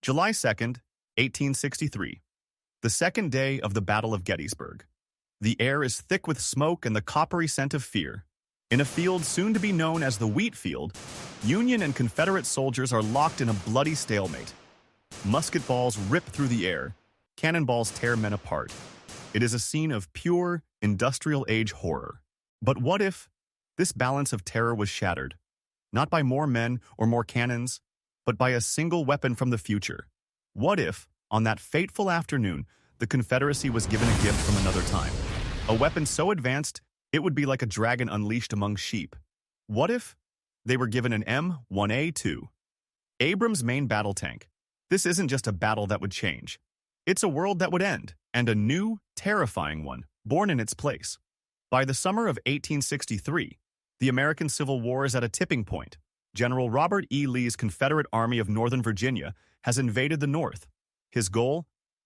July 2nd, 1863. The second day of the Battle of Gettysburg. The air is thick with smoke and the coppery scent of fear. In a field soon to be known as the wheat field, Union and Confederate soldiers are locked in a bloody stalemate. Musket balls rip through the air. Cannonballs tear men apart. It is a scene of pure, industrial-age horror. But what if this balance of terror was shattered? Not by more men or more cannons, but by a single weapon from the future. What if, on that fateful afternoon, the Confederacy was given a gift from another time? A weapon so advanced, it would be like a dragon unleashed among sheep. What if they were given an M1A2? Abrams' main battle tank. This isn't just a battle that would change. It's a world that would end, and a new, terrifying one, born in its place. By the summer of 1863, the American Civil War is at a tipping point. General Robert E. Lee's Confederate Army of Northern Virginia has invaded the North. His goal?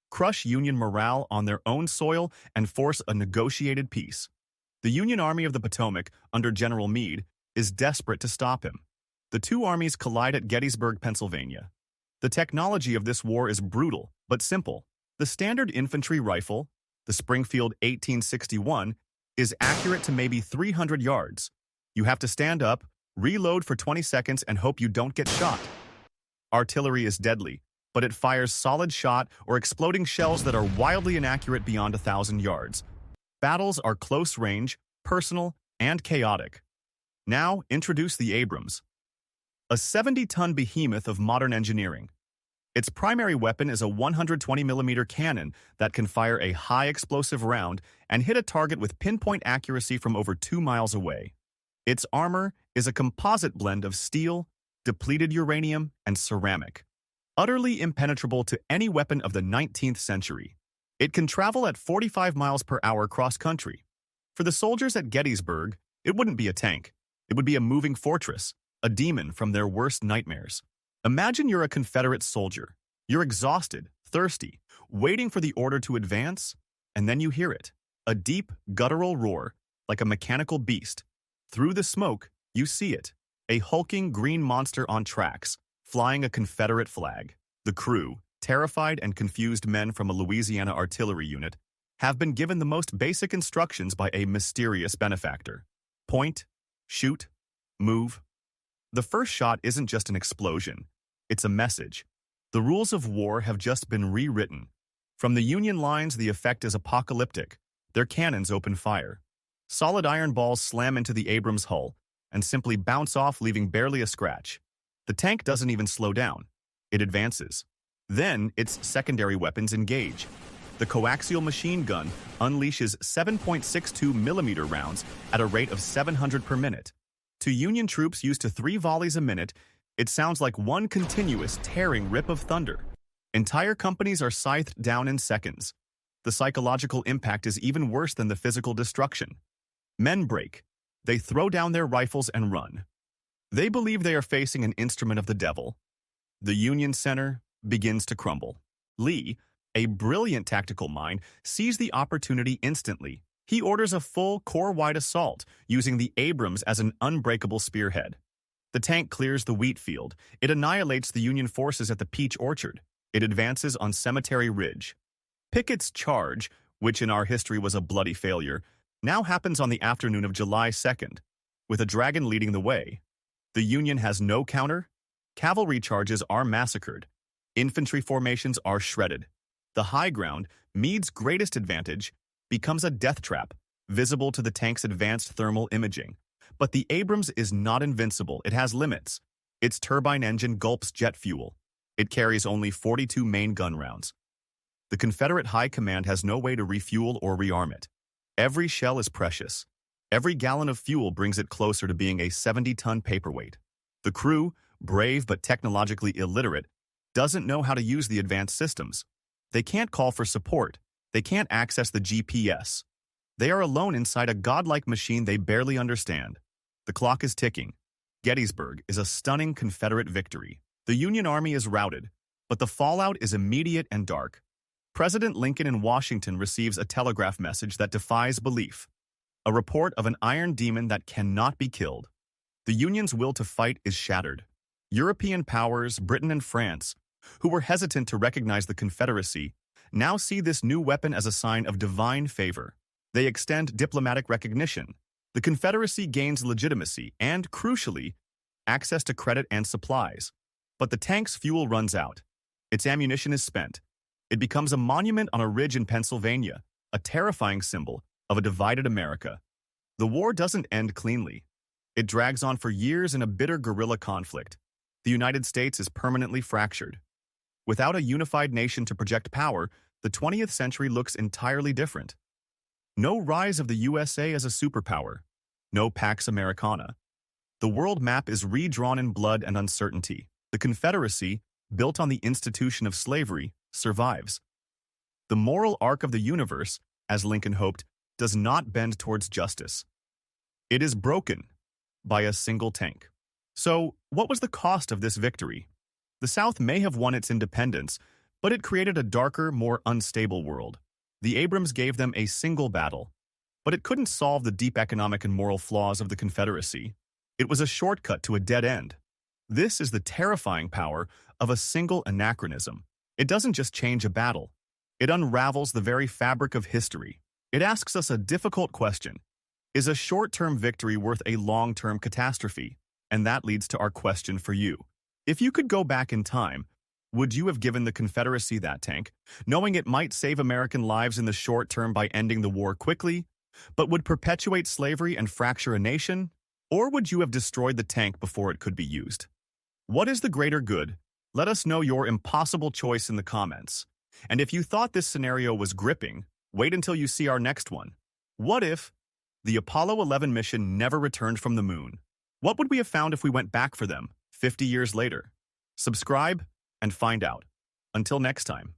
Crush Union morale on their own soil and force a negotiated peace. The Union Army of the Potomac, under General Meade, is desperate to stop him. The two armies collide at Gettysburg, Pennsylvania. The technology of this war is brutal, but simple. The standard infantry rifle, the Springfield 1861, is accurate to maybe 300 yards. You have to stand up, reload for 20 seconds, and hope you don't get shot. Artillery is deadly, but it fires solid shot or exploding shells that are wildly inaccurate beyond 1,000 yards. Battles are close range, personal, and chaotic. Now, introduce the Abrams, a 70-ton behemoth of modern engineering. Its primary weapon is a 120mm cannon that can fire a high-explosive round and hit a target with pinpoint accuracy from over 2 miles away. Its armor is a composite blend of steel, depleted uranium, and ceramic, utterly impenetrable to any weapon of the 19th century. It can travel at 45 miles per hour cross-country. For the soldiers at Gettysburg, it wouldn't be a tank. It would be a moving fortress, a demon from their worst nightmares. Imagine you're a Confederate soldier. You're exhausted, thirsty, waiting for the order to advance, and then you hear it. A deep, guttural roar, like a mechanical beast. Through the smoke, you see it. A hulking green monster on tracks, flying a Confederate flag. The crew, terrified and confused men from a Louisiana artillery unit, have been given the most basic instructions by a mysterious benefactor. Point, shoot, move. The first shot isn't just an explosion. It's a message. The rules of war have just been rewritten. From the Union lines, the effect is apocalyptic. Their cannons open fire. Solid iron balls slam into the Abrams hull and simply bounce off, leaving barely a scratch. The tank doesn't even slow down. It advances. Then, its secondary weapons engage. The coaxial machine gun unleashes 7.62mm rounds at a rate of 700 per minute. To Union troops used to 3 volleys a minute, it sounds like one continuous, tearing rip of thunder. Entire companies are scythed down in seconds. The psychological impact is even worse than the physical destruction. Men break. They throw down their rifles and run. They believe they are facing an instrument of the devil. The Union center begins to crumble. Lee, a brilliant tactical mind, sees the opportunity instantly. He orders a full, corps-wide assault, using the Abrams as an unbreakable spearhead. The tank clears the wheat field. It annihilates the Union forces at the peach orchard. It advances on Cemetery Ridge. Pickett's charge, which in our history was a bloody failure, now happens on the afternoon of July 2nd, with a dragon leading the way. The Union has no counter. Cavalry charges are massacred. Infantry formations are shredded. The high ground, Meade's greatest advantage, becomes a death trap, visible to the tank's advanced thermal imaging. But the Abrams is not invincible. It has limits. Its turbine engine gulps jet fuel. It carries only 42 main gun rounds. The Confederate High Command has no way to refuel or rearm it. Every shell is precious. Every gallon of fuel brings it closer to being a 70-ton paperweight. The crew, brave but technologically illiterate, doesn't know how to use the advanced systems. They can't call for support. They can't access the GPS. They are alone inside a godlike machine they barely understand. The clock is ticking. Gettysburg is a stunning Confederate victory. The Union Army is routed, but the fallout is immediate and dark. President Lincoln in Washington receives a telegraph message that defies belief. A report of an iron demon that cannot be killed. The Union's will to fight is shattered. European powers, Britain and France, who were hesitant to recognize the Confederacy, now see this new weapon as a sign of divine favor. They extend diplomatic recognition. The Confederacy gains legitimacy and, crucially, access to credit and supplies. But the tank's fuel runs out. Its ammunition is spent. It becomes a monument on a ridge in Pennsylvania, a terrifying symbol of a divided America. The war doesn't end cleanly. It drags on for years in a bitter guerrilla conflict. The United States is permanently fractured. Without a unified nation to project power, the 20th century looks entirely different. No rise of the USA as a superpower. No Pax Americana. The world map is redrawn in blood and uncertainty. The Confederacy, built on the institution of slavery, survives. The moral arc of the universe, as Lincoln hoped, does not bend towards justice. It is broken by a single tank. So, what was the cost of this victory? The South may have won its independence, but it created a darker, more unstable world. The Abrams gave them a single battle, but it couldn't solve the deep economic and moral flaws of the Confederacy. It was a shortcut to a dead end. This is the terrifying power of a single anachronism. It doesn't just change a battle. It unravels the very fabric of history. It asks us a difficult question. Is a short-term victory worth a long-term catastrophe? And that leads to our question for you. If you could go back in time, would you have given the Confederacy that tank, knowing it might save American lives in the short term by ending the war quickly, but would perpetuate slavery and fracture a nation? Or would you have destroyed the tank before it could be used? What is the greater good? Let us know your impossible choice in the comments. And if you thought this scenario was gripping, wait until you see our next one. What if the Apollo 11 mission never returned from the moon? What would we have found if we went back for them 50 years later? Subscribe and find out. Until next time.